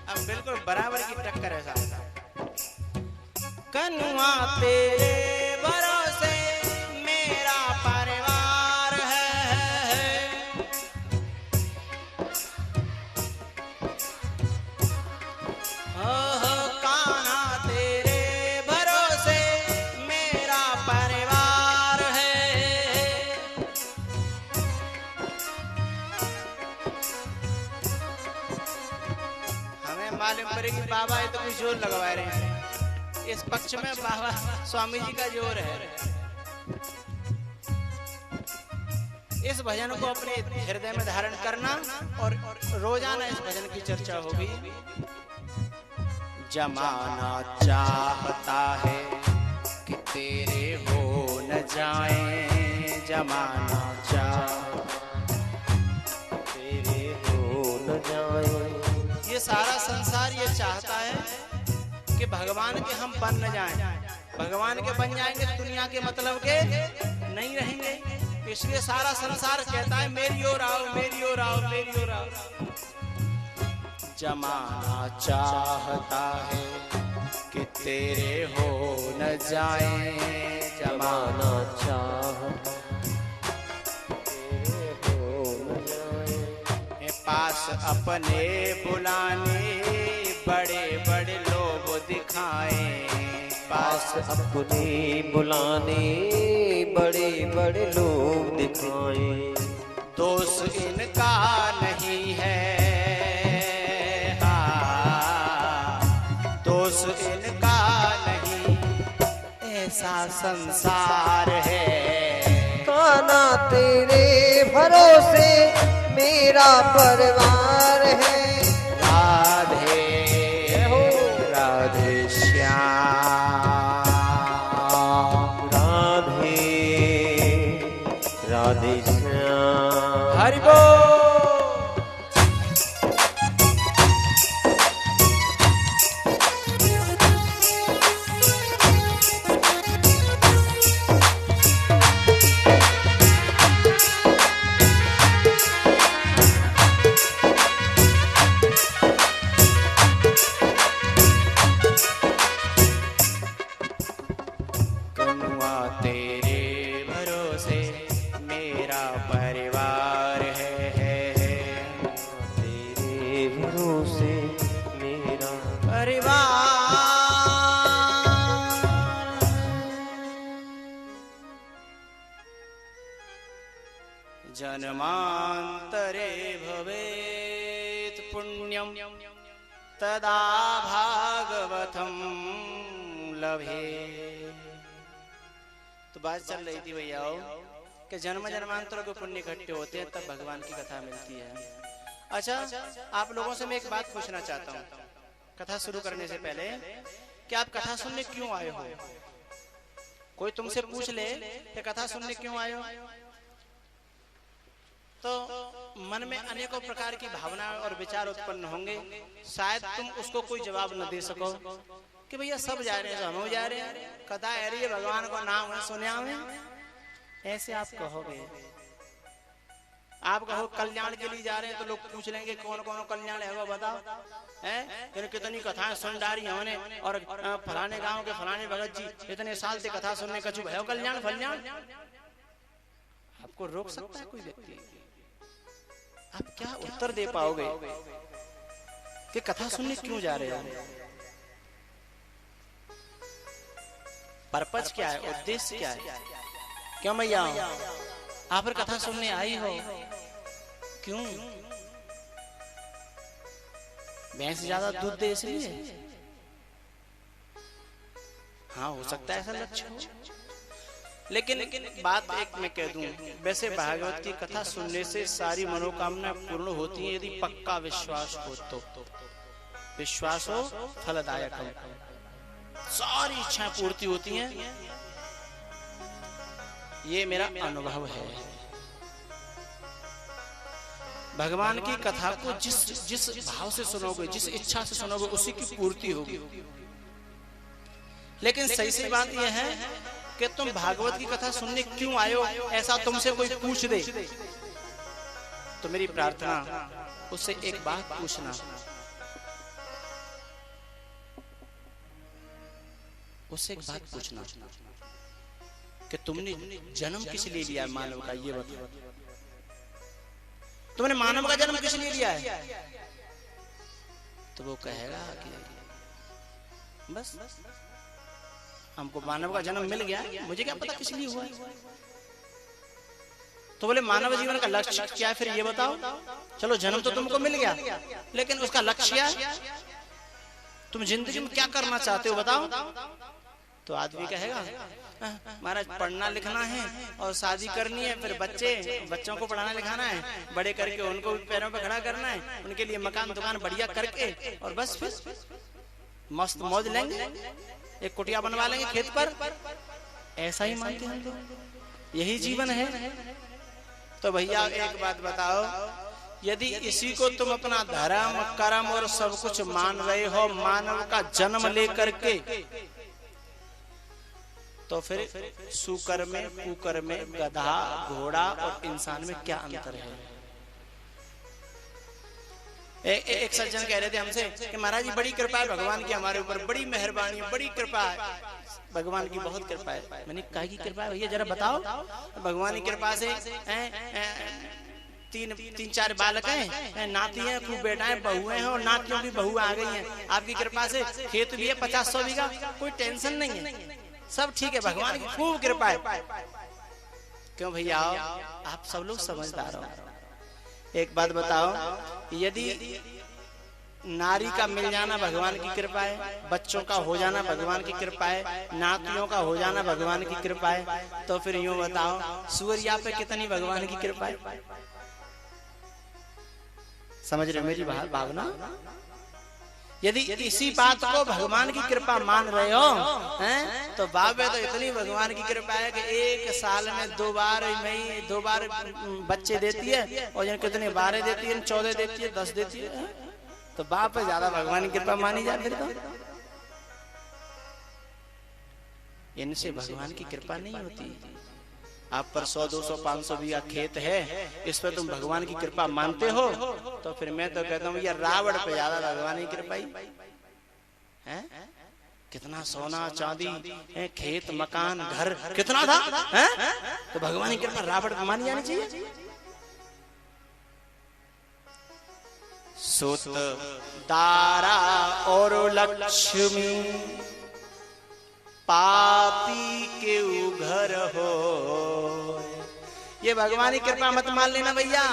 अब बिल्कुल बराबर की टक्कर है साहब। कनुआ तेरे भरोसे मेरा परिवार है, ओहो कान्हा तेरे भरोसे मेरा परिवार है। हमें मालूम पड़े कि बाबा ये तो कुछ जोर लगवा रहे हैं, इस पक्ष में बाबा स्वामी जी का जोर है। इस भजन को अपने हृदय में धारण करना और रोजाना इस भजन की चर्चा होगी। जमाना चाहता है कि तेरे हो न जाए, जमाना तेरे हो न जाए। ये सारा संसार ये चाहता है कि भगवान के हम बन न जाएं। भगवान के बन जाएंगे तो दुनिया के मतलब के नहीं रहेंगे, इसलिए सारा संसार कहता है मेरी ओर आओ, मेरी ओर आओ, मेरी ओर आओ। जमाना चाहता है कि तेरे हो न जाए, जमाना चाहता तेरे हो न जाए। पास अपने बुलाने बड़े बड़े लोग दिखाएं, पास अपने बुलाने बड़े बड़े लोग दिखाएं। दोष इनका नहीं है, हाँ दोष इनका नहीं, ऐसा संसार है। कान्हा तेरे भरोसे मेरा परिवार है। राधे राधे श्याम, राधे राधे श्याम। हरि बोल। कनुआ तेरे भरोसे मेरा परिवार है, तेरे भरोसे मेरा परिवार। जन्मांतरे भवेत् पुण्यं तदा भागवतम लभे। तो बात चल रही थी भैया कि जन्म जन्मांतरों के पुण्य इकट्ठे होते हैं तब भगवान की कथा मिलती है। अच्छा, आप लोगों से मैं एक बात पूछना चाहता हूँ कथा शुरू करने से पहले कि आप कथा सुनने क्यों आए हो? कोई तुमसे पूछ ले कि कथा सुनने क्यों आए हो, तो मन में अनेकों प्रकार की भावना और विचार उत्पन्न होंगे। शायद तुम उसको कोई जवाब न दे सको कि भैया सब जा रहे हैं तो हम जा रहे हैं, कथा आ रही है, भगवान को नाम है सुने में, ऐसे आप कहोगे। आप कहो कल्याण के लिए जा रहे हैं तो लोग पूछ लेंगे कौन कौन कल्याण है वो बताओ, हैं कितनी कथाएं सुन डाली हमने, और फलाने गांव के फलाने भगत जी इतने साल से कथा सुनने कछु भयो कल्याण फल्याण। आपको रोक सकता है कोई व्यक्ति? आप क्या उत्तर दे पाओगे कि कथा सुनने क्यों जा रहे हो? पर्पज क्या है, उद्देश्य क्या है? क्यों मैया आप फिर कथा सुनने आई हो? क्यों? भैंस ज्यादा दूध दे इसलिए? हाँ हो सकता है ऐसा लक्ष्य हो, लेकिन बात एक मैं कह दूं, वैसे भागवत की कथा सुनने से सारी मनोकामना पूर्ण होती है यदि पक्का विश्वास हो तो। विश्वास हो फलदायक हो, सारी इच्छाएं पूर्ति होती हैं, ये मेरा अनुभव है। भगवान की कथा को जिस भाव से सुनोगे, जिस इच्छा से सुनोगे, उसी की पूर्ति होगी। लेकिन सही सी बात यह है कि तुम भागवत की कथा सुनने क्यों आए हो, ऐसा तुमसे कोई पूछ दे तो मेरी प्रार्थना उससे एक बात पूछना, उससे एक बात पूछना कि तुमने जन्म किस लिए लिया है मानव का, ये बताओ। तुमने मानव का जन्म किस लिए लिया है? तो वो कहेगा कि बस हमको मानव का जन्म मिल गया, मुझे क्या पता किस लिए हुआ है। तो बोले मानव जीवन का लक्ष्य क्या है, फिर ये बताओ। चलो जन्म तो तुमको मिल गया, लेकिन उसका लक्ष्य क्या है? तुम जिंदगी में क्या करना चाहते हो बताओ। तो आदमी कहेगा महाराज पढ़ना लिखना है और शादी करनी है, फिर बच्चों को पढ़ाना लिखाना है, बड़े करके उनको पैरों पे खड़ा करना है, उनके लिए मकान दुकान बढ़िया करके और बस फिर मस्त मौज लेंगे, एक कुटिया बनवा लेंगे खेत पर। ऐसा ही मानते हैं लोग, यही जीवन है। तो भैया एक बात बताओ, यदि इसी को तुम अपना धर्म कर्म और सब कुछ मान रहे हो मानव का जन्म लेकर के, तो फिर सुकर में कुकर में गधा घोड़ा और इंसान में क्या अंतर है? एक सज्जन कह रहे थे हमसे कि महाराज जी बड़ी कृपा है भगवान की हमारे ऊपर, बड़ी मेहरबानी, बड़ी कृपा है, भगवान की बहुत कृपा है। मैंने कहा की कृपा है भैया जरा बताओ। भगवान की कृपा से तीन चार बालक हैं, नाती हैं, खूब बेटाएं, बहुएं हैं और नातियों की बहू आ गई हैं। आपकी कृपा से खेत भी है 50-100 बीघा, कोई टेंशन नहीं है, सब ठीक है, भगवान की खूब कृपा है। क्यों भैया आप सब लोग समझदार हो। एक बात बताओ, यदि नारी का मिल जाना भगवान की कृपा है, बच्चों का हो जाना भगवान की कृपा है, नातियों का हो जाना भगवान की कृपा है, तो फिर यूं बताओ सूर्या पे कितनी भगवान की कृपा है? समझ रहे मेरी भावना? यदि इसी बात को भगवान की कृपा मान रहे हो हैं, तो बाबे तो इतनी भगवान की कृपा है कि एक साल में 2 बार बच्चे देती है, और कितने 12 देती है, 14 देती है, 10 देती है। तो बाप पे ज्यादा भगवान की कृपा मानी जाए फिर तो। इनसे भगवान की कृपा नहीं होती। आप पर 100, 200, 500 बीघा खेत है, इस पर तुम भगवान की कृपा मानते हो, तो फिर मैं तो कहता हूँ यार रावण पे ज्यादा भगवान की कृपा ही है। कितना सोना चांदी है, खेत मकान घर कितना था है? तो भगवान की कृपा रावण पे मानी जानी चाहिए। सुत दारा और लक्ष्मी पापी के घर हो, ये भगवान की कृपा मत मान लेना भैया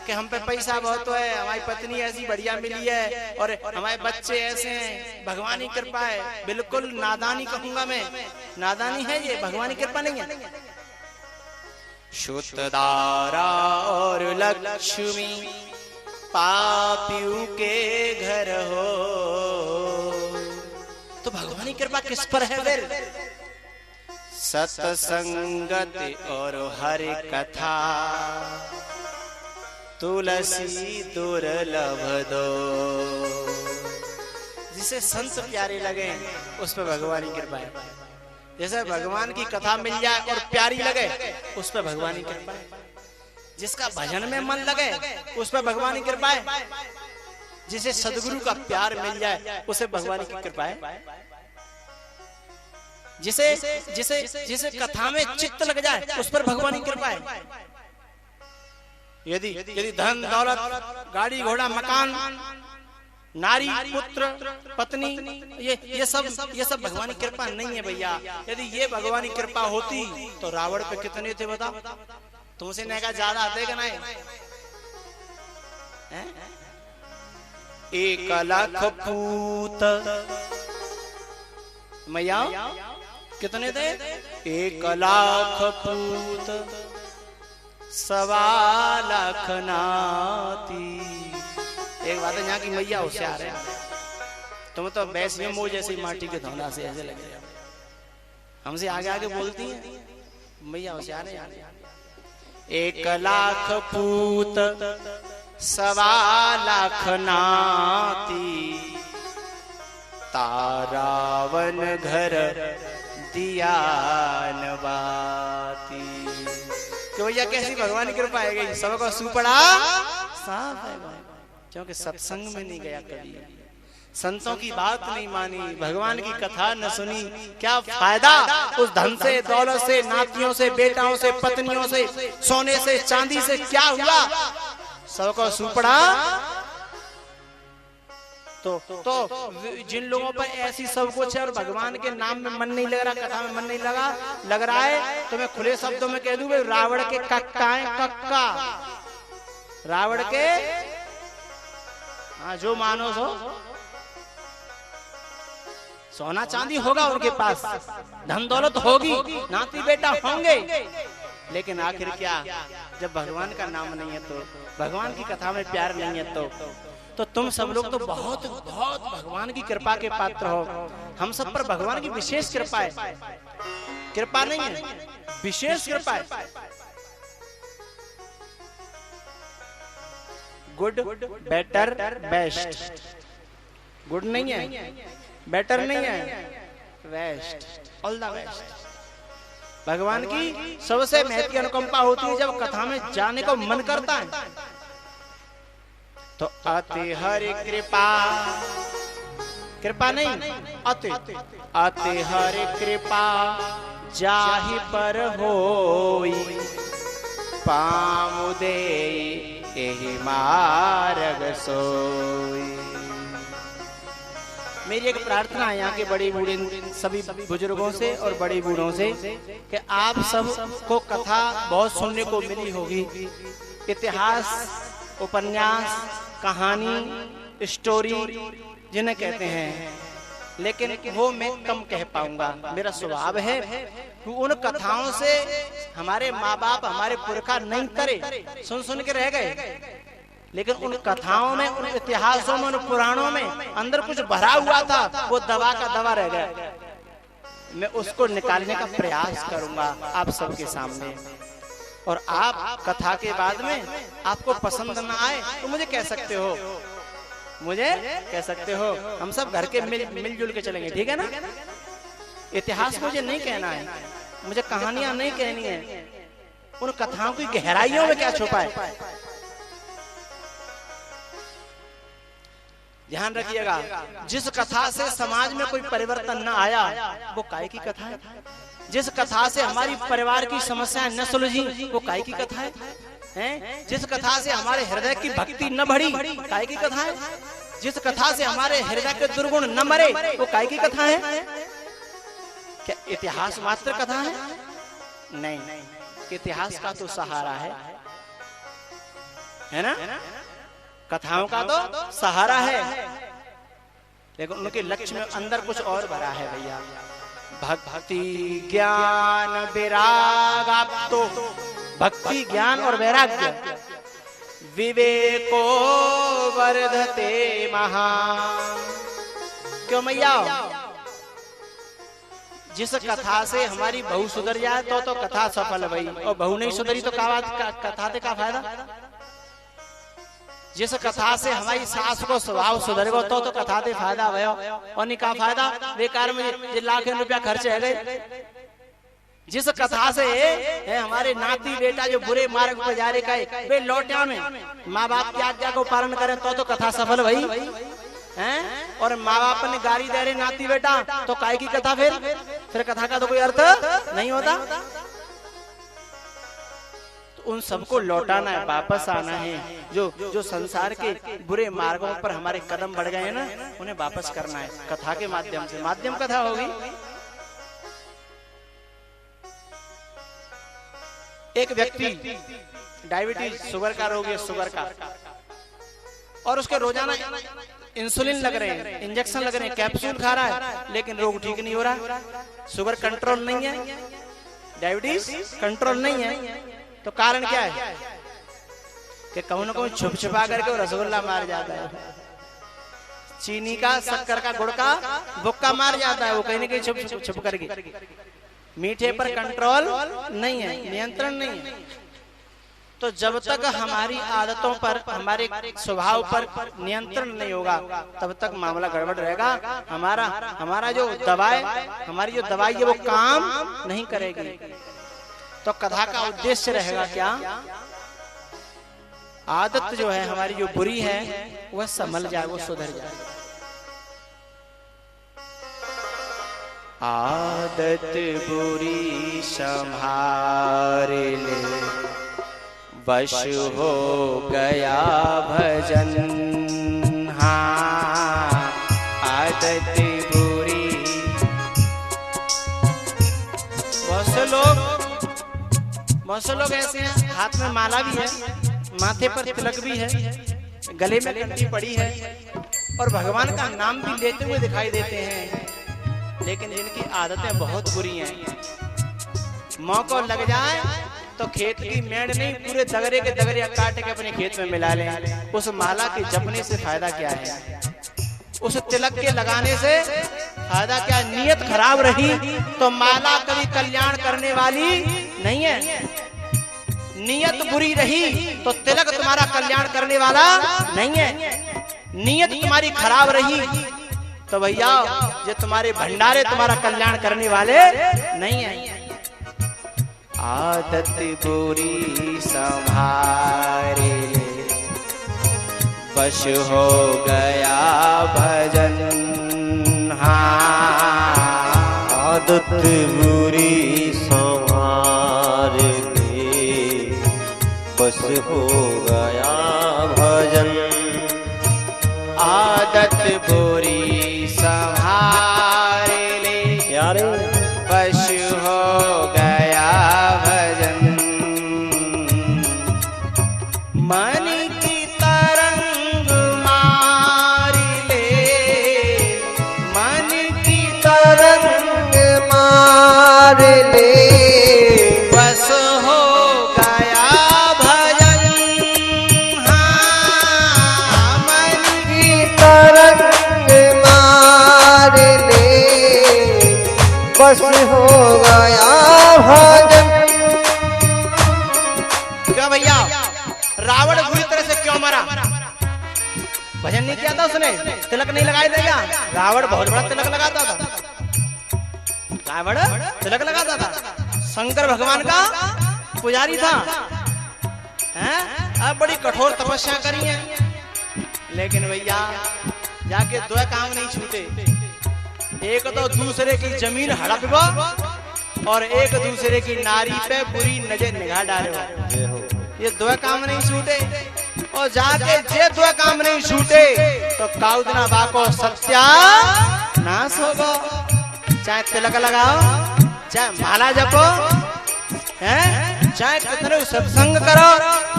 कि हम पे पैसा बहुत है, हमारी पत्नी ऐसी बढ़िया मिली है और हमारे बच्चे ऐसे हैं, भगवान की कृपा है। बिल्कुल नादानी कहूंगा मैं, नादानी है ये, भगवान की कृपा नहीं है। शुतदारा और लक्ष्मी पापियों के घर हो, तो भगवान की कृपा किस पर है फिर? सत्संगत और हरि कथा तुलसी दुर्लभ दो, जिसे संत प्यारे लगे उस पर भगवान की कृपा है। जैसे भगवान की कथा मिल जाए और प्यारी लगे उस पर भगवान की कृपा है। जिसका भजन में मन लगे उस पर भगवान की कृपा है। जिसे सदगुरु का प्यार मिल जाए उसे भगवान की कृपा है। जिसे कथा में चित्त लग जाए उस पर भगवान की कृपा है। यदि धन दौलत गाड़ी घोड़ा मकान नारी पुत्र पत्नी ये सब भगवान की कृपा नहीं है भैया। यदि ये भगवान की कृपा होती तो रावण पे कितने थे बता? तुमसे नहीं कहा ज्यादा आते कि नहीं? 1 लाख पूत मैया कितने थे? 1 लाख पूत 1.25 लाख नाती। एक बात है यहाँ की मैया होशियार है। तुम तो वैसे मुंह जैसी माटी के धौना से ऐसे लग रहे हो, हमसे आगे आगे बोलती हैं। मैया होशियार है यार। 1 लाख पूत 1.25 लाख नाती, तारावन घर दिया न बाती। कि भैया कैसी भगवान की कृपा है गई, सबको सुपड़ा साफ है भाई। क्योंकि सत्संग में नहीं गया कभी, संतों की बात नहीं मानी, भगवान की कथा न सुनी, क्या फायदा उस धन से, दौलत से, नातियों से, बेटाओं से, पत्नियों से, सोने से, चांदी से क्या हुआ, सबको सुपड़ा। तो जिन लोगों पर ऐसी सब कुछ है और भगवान के नाम में मन नहीं लग रहा, कथा में मन नहीं लग रहा है, तो मैं खुले शब्दों में कह दूं रावण के कक्का है, कक्का रावण के। हाँ, जो मानो सो, सोना चांदी होगा उनके पास, धन दौलत होगी, नाती बेटा होंगे, लेकिन आखिर क्या, जब भगवान का नाम नहीं है, तो भगवान की कथा में प्यार नहीं है, तो तुम सब लोग तो बहुत बहुत भगवान की कृपा के पात्र हो। हम सब पर भगवान की विशेष कृपा है, कृपा नहीं है, विशेष कृपा है। Good, better, best. गुड नहीं है, बेटर नहीं है, बेस्ट, ऑल द बेस्ट। भगवान की सबसे महत्व की अनुकंपा होती है जब कथा में जाने को मन करता है, तो अति हरि कृपा, कृपा नहीं, अति हरि कृपा जाहि पर होई, पामु देई एहि मार्ग सोई। मेरी एक प्रार्थना है यहाँ के बड़े बूढ़े सभी बुजुर्गों से और बड़े बूढ़ों से कि आप सब को कथा बहुत सुनने को मिली होगी, इतिहास, उपन्यास, कहानी, स्टोरी जिन्हें कहते हैं, लेकिन वो मैं कम कह पाऊंगा। मेरा स्वभाव है कि उन कथाओं से हमारे माँ बाप, हमारे पुरखा नहीं तरे, सुन के रह गए, लेकिन उन कथाओं में, उन इतिहासों में, उन पुराणों में अंदर कुछ भरा हुआ था, वो दवा का दवा रह गया। मैं उसको निकालने का प्रयास करूंगा आप सबके सामने, और आप कथा के बाद में आपको पसंद ना आए तो मुझे कह सकते हो, मुझे कह सकते हो, हम सब घर के मिलजुल के चलेंगे, ठीक है ना। इतिहास मुझे नहीं कहना है, मुझे कहानियां नहीं कहनी है, उन कथाओं की गहराइयों में क्या छुपा है ध्यान रखिएगा। जिस कथा से समाज में कोई परिवर्तन न आया वो काय की कथा है, जिस कथा से हमारी परिवार की समस्याएं न सुलझी वो काय की कथा है, जिस कथा से हमारे हृदय की भक्ति न बढ़ी काय की कथा है, जिस कथा से हमारे हृदय के दुर्गुण न मरे वो काय की कथा है। क्या इतिहास मात्र कथा है? नहीं, इतिहास का तो सहारा है ना, कथाओं का तो सहारा है, लेकिन उनके लक्ष्य में अंदर कुछ और भरा है भैया। भक्ति ज्ञान वैराग, आप तो भक्ति ज्ञान और वैराग्य, विवेको वर्धते महान। क्यों मैया? जिस कथा से हमारी बहू सुधर जाए तो कथा सफल भई, और बहू नहीं सुधरी तो कथा से का फायदा। जिस कथा से हमारी सास को स्वभाव सुधर गो तो कथा से फायदा भयो, और नहीं का फायदा, बेकार में लाखों रुपया खर्च है गए। जिस कथा से हमारे नाती बेटा जो बुरे मार्ग पर जा रहे का वे लौटिया में माँ बाप की आज्ञा को पालन करें तो कथा सफल भई हैं, और माँ बाप ने गाली दे रहे नाती बेटा तो काय की कथा, फिर कथा का तो कोई अर्थ नहीं होता। तो उन सबको लौटाना है, वापस आना है। जो संसार के बुरे मार्गों पर हमारे कदम बढ़ गए हैं ना, उन्हें वापस करना है कथा के माध्यम से। माध्यम कथा होगी। एक व्यक्ति डायबिटीज, शुगर का रोगी है, शुगर का, और उसके रोजाना इंसुलिन लग रहे हैं, इंजेक्शन लग रहे हैं, कैप्सूल खा रहा है, लेकिन रोग ठीक नहीं हो रहा। शुगर कंट्रोल नहीं है, डायबिटीज कंट्रोल नहीं है। तो कारण क्या है कि कहूं ना कहूं छुप छुपा करके रसगुल्ला मार जाता है, चीनी का, शक्कर का, गुड़ का बुक्का मार जाता है, वो कहीं ना कहीं छुप छुप करके। मीठे पर कंट्रोल नहीं है, नियंत्रण नहीं है। तो जब तक हमारी आदतों पर, हमारे स्वभाव पर नियंत्रण नहीं होगा, तब तक मामला गड़बड़ रहेगा। हमारा जो दवाई, हमारी जो दवाई है वो काम नहीं करेगी। तो कथा का उद्देश्य रहेगा क्या? आदत जो है हमारी जो बुरी है वह संभल जाए, वो सुधर जाए। आदत बुरी संभार ले, वश हो गया भजन। हाँ, आदत बुरी। बहुत से लोग ऐसे हैं, हाथ में माला भी है, माथे पर तिलक भी है, गले में घंटी पड़ी है और भगवान का नाम भी लेते हुए दिखाई देते हैं, लेकिन जिनकी आदतें बहुत बुरी हैं, मौका लग जाए तो खेत की मेड़ नहीं, पूरे दगरे के दगरे काट के अपने खेत में मिला लें। उस माला के जपने से फायदा क्या है? उस तिलक के लगाने से फायदा क्या? नियत खराब रही तो माला कभी कल्याण करने वाली नहीं है। नियत बुरी रही तो तिलक तुम्हारा कल्याण करने वाला नहीं है। नियत तुम्हारी खराब रही तो भैया ये तुम्हारे भंडारे तुम्हारा कल्याण करने वाले नहीं है। आदत बुरी संभारे, वश हो गया भजन। हाँ, आदत बुरी संभार ले, बस हो गया भजन। आदत बुरी संभार ले, यारे वश हो गया भजन। मन की तरंग मार ले, मन की तरंग मार ले, बस हो गया भजन। हाँ, मन की तरंग मार ले, बस हो गया भजन। क्या भैया, रावण बुरी तरह से क्यों मरा? भजन नहीं किया था उसने, तिलक नहीं लगाए थे क्या? रावण बहुत बड़ा तिलक लगाता था, रावण तिलक लगाता था, शंकर भगवान का पुजारी था, हैं? अब बड़ी कठोर तपस्या करी है, लेकिन भैया जाके दो काम नहीं छूटे। एक तो दूसरे की जमीन हड़पवा और एक दूसरे की नारी पे बुरी नजर निगाह डाले। ये दो काम नहीं छूटे, और जाके जे दो काम नहीं छूटे तो काउदना बाको सत्या नाश होगा। चाहे तिलक लगाओ, चाहे माला जपो, हैं? चाहे कितने सत्संग करो,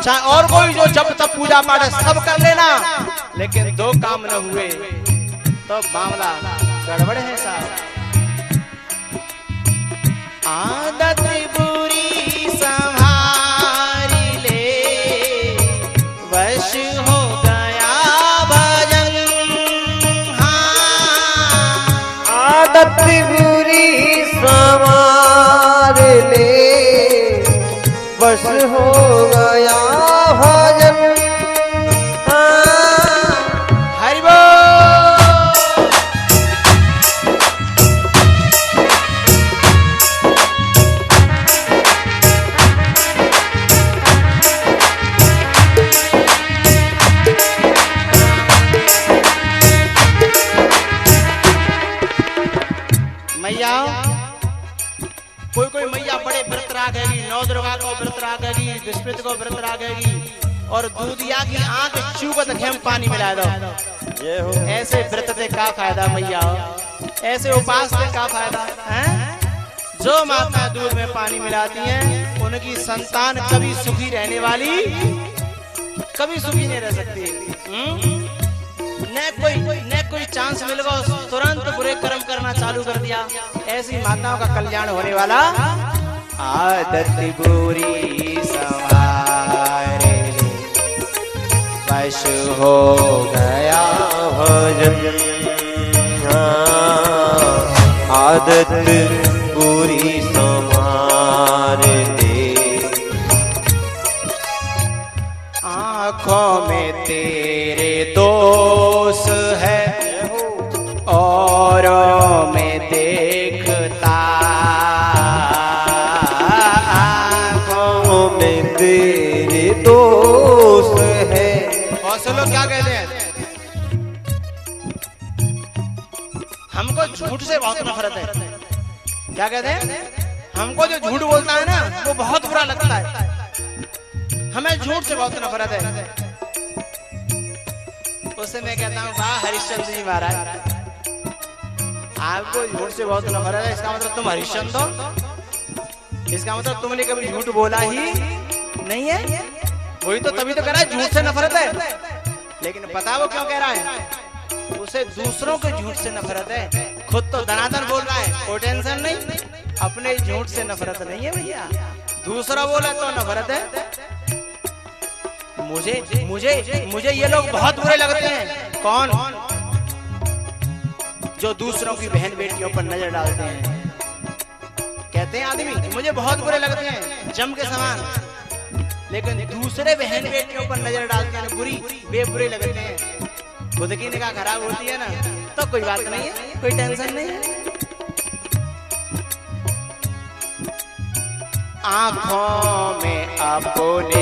चाहे और कोई जो जब तब पूजा पाठ सब कर लेना, लेकिन दो काम न हुए तो मामला गड़बड़ है साहब। आदत बुरी संभारी ले, वश हो गया भजन। हाँ, आदत बुरी संभार ले, बस हो गया भजन। हरि बोल। मैया, कोई मैया बड़े व्रत राखेगी, नौ दुर्गा को व्रत राखेगी, विस्मृत को व्रत राखेगी, और दूधिया की आंख चूकत घेम पानी मिला दो। ऐसे व्रत से क्या फायदा मैया? ऐसे उपास से क्या फायदा है? जो माता दूध में पानी मिलाती हैं उनकी संतान कभी सुखी रहने वाली, कभी सुखी नहीं रह सकती। न कोई चांस मिल गया तुरंत बुरे कर्म करना चालू कर दिया, ऐसी माताओं का कल्याण होने वाला। आदत बुरी संभारे, वश हो गया भजन। आदत बुरी संभार ले, आंखों में तेरे दोष है औरों में देखता, आँखों में तेरे दोष है। और सब लोग क्या कहते हैं, हमको झूठ से बहुत नफरत है। क्या कहते हैं, हमको जो झूठ बोलता है ना वो बहुत बुरा लगता है, हमें झूठ से बहुत नफरत है। उससे मैं कहता हूँ वाह हरिश्चंद्र जी महाराज, आपको झूठ से बहुत नफरत है, इसका मतलब तुम हरिश्चंद्र हो, इसका मतलब तुमने कभी झूठ बोला ही नहीं है। वही तो तभी तो कह रहा है झूठ से नफरत है, लेकिन पता वो क्यों कह रहा है, उसे दूसरों के झूठ से नफरत है। खुद तो धनाधन बोल रहा है, कोई टेंशन नहीं, अपने झूठ से नफरत नहीं है भैया, दूसरा बोला तो नफरत है। मुझे मुझे मुझे ये लोग बहुत बुरे लगते हैं। कौन? जो दूसरों की बहन बेटियों पर नजर डालते हैं। कहते हैं आदमी मुझे बहुत बुरे लगते हैं जम के समान, लेकिन दूसरे बहन बेटियों पर नजर डालते हैं बुरी, वे बुरे लगते हैं। खुद की निगाह खराब होती है ना तो कोई बात नहीं है, कोई टेंशन नहीं है। आंखों में अपने